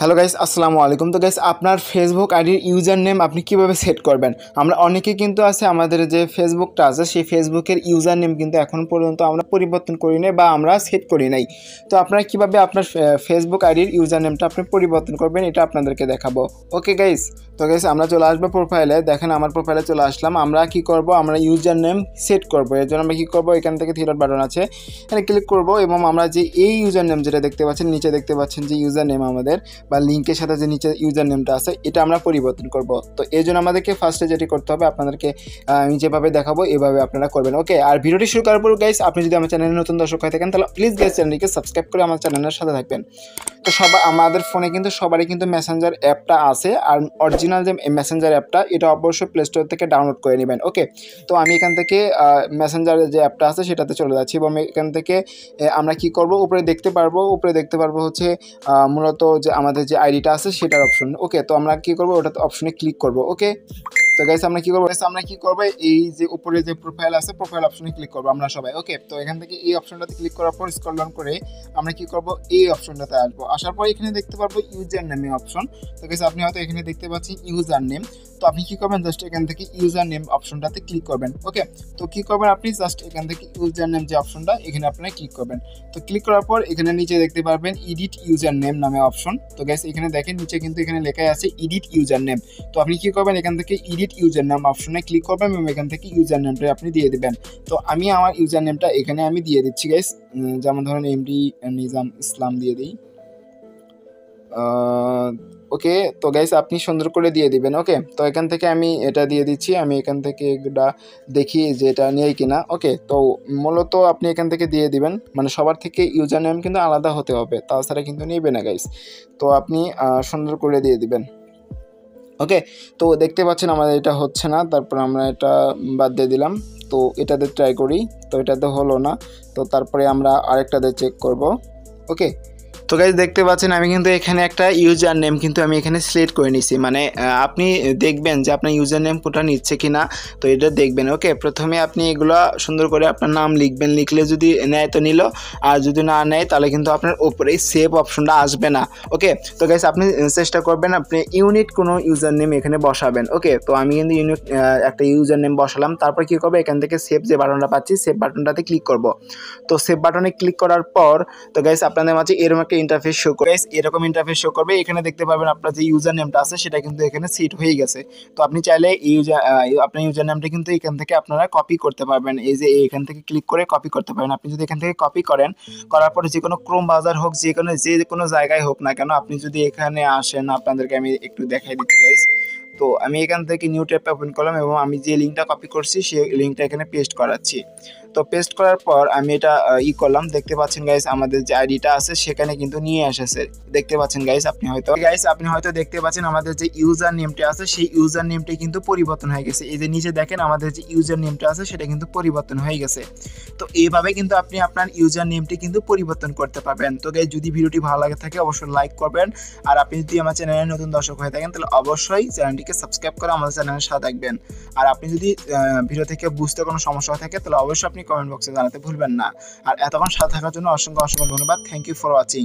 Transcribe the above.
Hello guys, আসসালামু আলাইকুম। তো গাইস, আপনার ফেসবুক আইডির ইউজার নেম আপনি কীভাবে সেট করবেন? আমরা অনেকে কিন্তু আছে, আমাদের যে ফেসবুকটা আছে সেই ফেসবুকের ইউজার নেম কিন্তু এখন পর্যন্ত আমরা পরিবর্তন করি নাই বা আমরা সেট করি নাই। তো আপনারা কীভাবে আপনার ফেসবুক আইডির ইউজার নেমটা আপনি পরিবর্তন করবেন এটা আপনাদেরকে দেখাবো। ওকে গাইস, তো গাইস আমরা চলে আসবো প্রোফাইলে। দেখেন আমার প্রোফাইলে চলে আসলাম। আমরা কি করব, আমরা ইউজার নেম সেট করব। এর জন্য আমরা কী করবো, এখান থেকে থ্রি ডট বাটন আছে, এখানে ক্লিক করব এবং আমরা যে এই ইউজার নেম যেটা দেখতে পাচ্ছেন, নিচে দেখতে পাচ্ছেন যে ইউজার নেম আমাদের বা লিঙ্কের সাথে যে নিচে ইউজার নেমটা আছে এটা আমরা পরিবর্তন করব। তো এই জন্য আমাদেরকে ফার্স্টে যেটি করতে হবে, আপনাদেরকে আমি যেভাবে দেখাবো এভাবে আপনারা করবেন। ওকে, আর ভিডিওটি শুরু করার পর গাইস, আপনি যদি আমার চ্যানেলে নতুন দর্শক হয়ে থাকেন তাহলে প্লিজ গাইস চ্যানেলটিকে সাবস্ক্রাইব করে আমার চ্যানেলের সাথে থাকবেন। তো আমাদের ফোনে কিন্তু সবারই কিন্তু মেসেঞ্জার অ্যাপটা আছে, আর অরিজিনাল যে মেসেঞ্জার অ্যাপটা এটা অবশ্যই প্লে স্টোর থেকে ডাউনলোড করে নেবেন। ওকে, তো আমি এখান থেকে মেসেঞ্জারের যে অ্যাপটা আছে সেটাতে চলে যাচ্ছি এবং এখান থেকে আমরা কি করব, উপরে দেখতে পারবো হচ্ছে মূলত যে আমাদের যে আইডিটা আছে সেটার অপশন। ওকে, তো আমরা কি করব, ওটাতে অপশনে ক্লিক করব। ওকে, তো গাইস আমরা কি করব, এই যে উপরে যে প্রোফাইল আছে প্রোফাইল অপশনে ক্লিক করব আমরা সবাই। ওকে, তো এখান থেকে এই অপশনটাতে ক্লিক করার পর স্ক্রল ডাউন করে আমরা কি করব, এই অপশনটাতে আসবো। আসার পর এখানে দেখতে পারবো ইউজার নেম অপশন। তো গাইস আপনি হয়তো এখানে দেখতে পাচ্ছেন ইউজার নেম। তো আপনি কি করবেন, জাস্ট এখান থেকে ইউজার নেম অপশনটাতে ক্লিক করবেন। ওকে, তো কি করবেন, আপনি জাস্ট এখান থেকে ইউজার নেম যে অপশনটা এখানে আপনারা ক্লিক করবেন। তো ক্লিক করার পর এখানে নিচে দেখতে পারবেন এডিট ইউজার নেম নামে অপশন। তো গাইস এখানে দেখেন নিচে কিন্তু এখানে লেখাই আছে এডিট ইউজার নেম। তো আপনি কি করবেন, এখান থেকে এডিট ইউজার নেম অপশনে ক্লিক করবেন এবং এখান থেকে ইউজার নেমটা আপনি দিয়ে দিবেন। তো আমি আমার ইউজার নেমটা এখানে আমি দিয়ে দিচ্ছি গাইস, যেমন ধরেন এমডি নিজাম ইসলাম দিয়ে দিই। ওকে, তো গাইস আপনি সুন্দর করে দিয়ে দিবেন। ওকে, তো এখান থেকে আমি এটা দিয়ে দিচ্ছি। আমি এখান থেকে এটা দেখি যে এটা নেই কিনা। ওকে, তো মূলত আপনি এখান থেকে দিয়ে দিবেন, মানে সবার থেকে ইউজার নেম কিন্তু আলাদা হতে হবে, তাছাড়া কিন্তু নেবে না গাইস। তো আপনি সুন্দর করে দিয়ে দিবেন। ওকে, তো দেখতে পাচ্ছেন আমাদের এটা হচ্ছে না, তারপর আমরা এটা বাদ দিয়ে দিলাম। তো এটাতে ট্রাই করি, তো এটাতে হলো না, তো তারপরে আমরা আরেকটাতে চেক করব। ওকে, তো গাইস দেখতে পাচ্ছেন আমি কিন্তু এখানে একটা ইউজার নেম কিন্তু আমি এখানে সিলেক্ট করে নিছি। মানে আপনি দেখবেন যে আপনার ইউজার নেম কোটা নিচ্ছে কি না, তো এটা দেখবেন। ওকে, প্রথমে আপনি এগুলো সুন্দর করে আপনার নাম লিখবেন, লিখলে যদি নেয় তো নিল, আর যদি না নেয় তাহলে কিন্তু আপনার উপরে সেভ অপশনটা আসবে না। ওকে, তো গাইস আপনি চেষ্টা করবেন আপনি ইউনিক কোনো ইউজার নেম এখানে বসাবেন। ওকে, তো আমি কিন্তু ইউনিক একটা ইউজার নেম বসালাম। তারপর কী করবো, এখান থেকে সেভ যে বাটনটা পাচ্ছি সেভ বাটনটাতে ক্লিক করব। তো সেভ বাটনে ক্লিক করার পর তো গাইস আপনাদের মাঝে এরকম একটা ইন্টারফেস শো করে, এরকম ইন্টারফেস শো করবে। এখানে দেখতে পাবেন আপনার যে ইউজার নেমটা আছে সেটা কিন্তু এখানে সেট হয়ে গেছে। তো আপনি চাইলে আপনার ইউজার নেমটা কিন্তু এখান থেকে আপনারা কপি করতে পারবেন। এই যে এখান থেকে ক্লিক করে কপি করতে পারবেন। আপনি যদি এখান থেকে কপি করেন, করার পরে যে কোনো ক্রোম ব্রাউজার হোক, যে কোনো জায়গায় হোক না কেন, আপনি যদি এখানে আসেন, আপনাদেরকে আমি একটু দেখাই দিচ্ছি গাইস। তো আমি এখান থেকে নিউ ট্যাব ওপেন করলাম এবং আমি যে লিঙ্কটা কপি করছি সেই লিঙ্কটা এখানে পেস্ট করাচ্ছি। তো পেস্ট করার পর আমি এটা করলাম। দেখতে পাচ্ছেন গাইস আমাদের যে আইডিটা আছে সেখানে কিন্তু নিয়ে এসেছে। দেখতে পাচ্ছেন গাইস আপনি হয়তো দেখতে পাচ্ছেন আমাদের যে ইউজার নেমটা আছে সেই ইউজার নেমটি কিন্তু পরিবর্তন হয়ে গেছে। এই যে নিচে দেখেন আমাদের যে ইউজার নেমটা আছে সেটা কিন্তু পরিবর্তন হয়ে গেছে। তো এইভাবে কিন্তু আপনি আপনার ইউজার নেমটি কিন্তু পরিবর্তন করতে পারবেন। তো গাইস যদি ভিডিওটি ভালো লাগে থাকে অবশ্যই লাইক করবেন, আর আপনি যদি আমার চ্যানেলে নতুন দর্শক হয়ে থাকেন তাহলে অবশ্যই চ্যানেলটিকে সাবস্ক্রাইব করে আমাদের চ্যানেলের সাথে থাকবেন। আর আপনি যদি ভিডিও থেকে বুঝতে কোনো সমস্যা থাকে তাহলে অবশ্যই আপনি কমেন্ট বক্সে জানাতে ভুলবেন না। আর এতক্ষণ সাথে থাকার জন্য অসংখ্য ধন্যবাদ। Thank you for watching.